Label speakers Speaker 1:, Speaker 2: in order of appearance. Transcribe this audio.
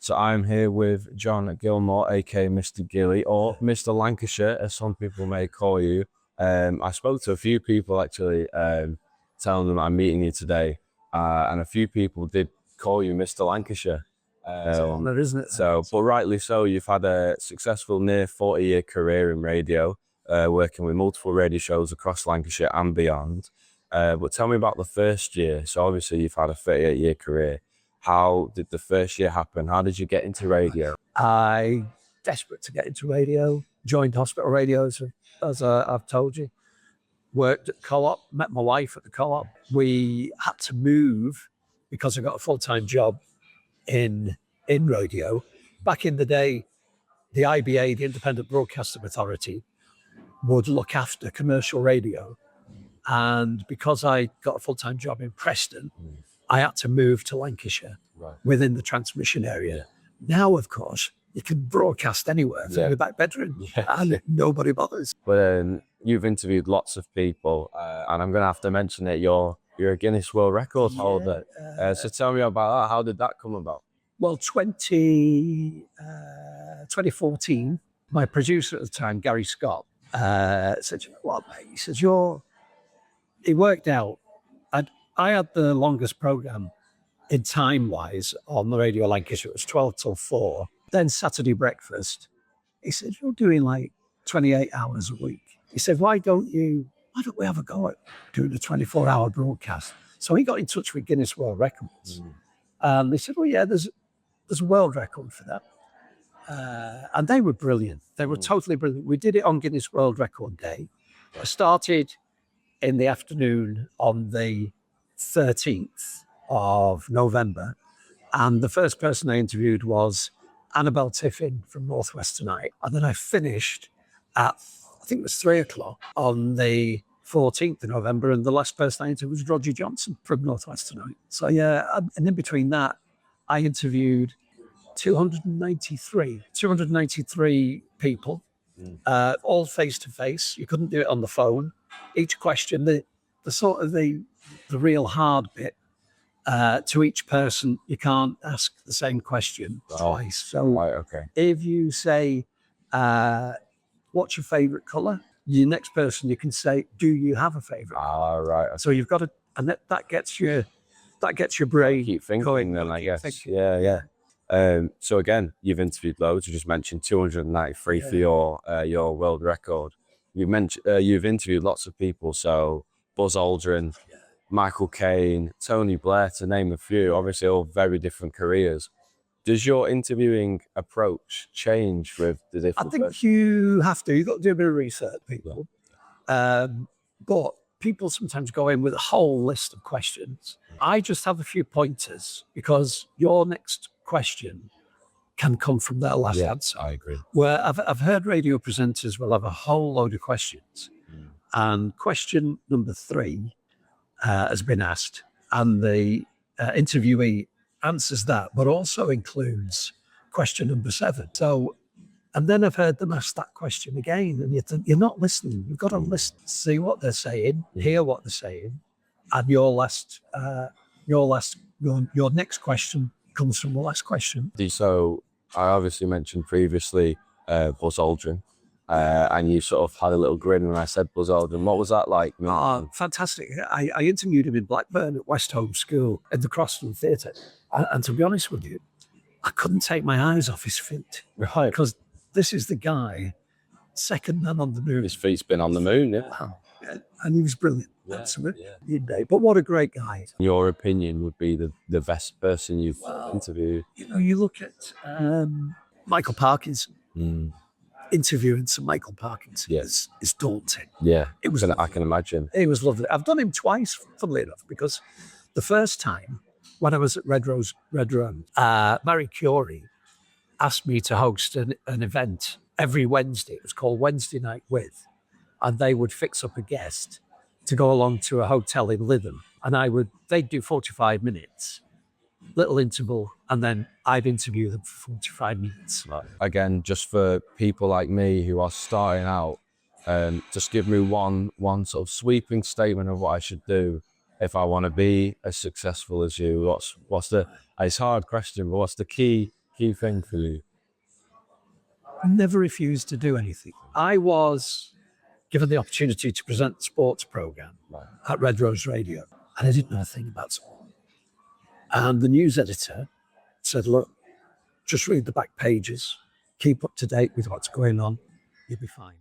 Speaker 1: So I'm here with John Gilmore, aka Mr. Gilly, or Mr. Lancashire, as some people may call you. I spoke to a few people actually, telling them I'm meeting you today, and a few people did call you Mr. Lancashire.
Speaker 2: It's an honour, isn't it?
Speaker 1: So, but rightly so, you've had a successful near 40-year career in radio, working with multiple radio shows across Lancashire and beyond. But tell me about the first year. So obviously you've had a 38-year career. How did the first year happen? How did you get into radio?
Speaker 2: I desperate to get into radio, joined hospital radios, as I've told you. Worked at Co-op, met my wife at the Co-op. We had to move because I got a full-time job in radio. Back in the day, the IBA, the Independent Broadcasting Authority, would look after commercial radio. And because I got a full-time job in Preston, I had to move to Lancashire within the transmission area. Now, of course, you can broadcast anywhere from your back bedroom and nobody bothers.
Speaker 1: But you've interviewed lots of people, and I'm going to have to mention it. You're a Guinness World Record holder. So tell me about that. How did that come about?
Speaker 2: Well, 2014, my producer at the time, Gary Scott, said, "You know what, mate?" He says, it worked out. I had the longest programme in time-wise on the Radio Lancashire. It was 12 till 4. Then Saturday breakfast. He said, "You're doing like 28 hours a week." He said, why don't we have a go at doing a 24-hour broadcast? So he got in touch with Guinness World Records. And they said, well, yeah, there's a world record for that. And they were brilliant. They were totally brilliant. We did it on Guinness World Record Day. I started in the afternoon on the 13th of November. And the first person I interviewed was Annabelle Tiffin from Northwest Tonight. And then I finished at, I think it was 3 o'clock on the 14th of November. And the last person I interviewed was Roger Johnson from Northwest Tonight. So yeah, and in between that, I interviewed 293 people, all face-to-face. You couldn't do it on the phone. Each question, the real hard bit, to each person, you can't ask the same question twice. So if you say, what's your favourite colour? Your next person, you can say, do you have a favourite colour?
Speaker 1: Right. Okay.
Speaker 2: So you've got to, and that gets your brain
Speaker 1: keep thinking
Speaker 2: going.
Speaker 1: Then, I guess. Yeah. So again, you've interviewed loads. You just mentioned 293 for your world record. You've interviewed lots of people. So Buzz Aldrin, Michael Caine, Tony Blair, to name a few. Obviously, all very different careers. Does your interviewing approach change with the different?
Speaker 2: I think you have to. You've got to do a bit of research, people. But people sometimes go in with a whole list of questions. I just have a few pointers because your next question can come from their last answer.
Speaker 1: I agree.
Speaker 2: Where I've heard radio presenters will have a whole load of questions. And question number 3 has been asked, and the interviewee answers that, but also includes question number 7. So, and then I've heard them ask that question again, and you're not listening. You've got to listen, see what they're saying, hear what they're saying, and your next question comes from the last question.
Speaker 1: So I obviously mentioned previously Buzz Aldrin, and you sort of had a little grin when I said Buzz Aldrin. What was that like?
Speaker 2: Oh, fantastic. I interviewed him in Blackburn at West Home School at the Croston Theatre. And to be honest with you, I couldn't take my eyes off his feet.
Speaker 1: Right.
Speaker 2: Because this is the guy, second man on the moon.
Speaker 1: His feet's been on the moon,
Speaker 2: Wow. And he was brilliant. Absolutely. But what a great guy.
Speaker 1: Your opinion would be the best person you've interviewed?
Speaker 2: You know, you look at Michael Parkinson. Interviewing Sir Michael Parkinson is daunting.
Speaker 1: Yeah,
Speaker 2: I
Speaker 1: can imagine.
Speaker 2: It was lovely. I've done him twice, funnily enough, because the first time when I was at Red Run, Marie Curie asked me to host an event every Wednesday. It was called Wednesday Night With, and they would fix up a guest to go along to a hotel in Lytham, and they'd do 45 minutes. Little interval, and then I'd interview them for 45 minutes.
Speaker 1: Again, just for people like me who are starting out, just give me one sort of sweeping statement of what I should do if I want to be as successful as you. What's the? It's a hard question, but what's the key key thing for you?
Speaker 2: Never refused to do anything. I was given the opportunity to present the sports program at Red Rose Radio, and I didn't know a thing about sport. And the news editor said, look, just read the back pages, keep up to date with what's going on, you'll be fine.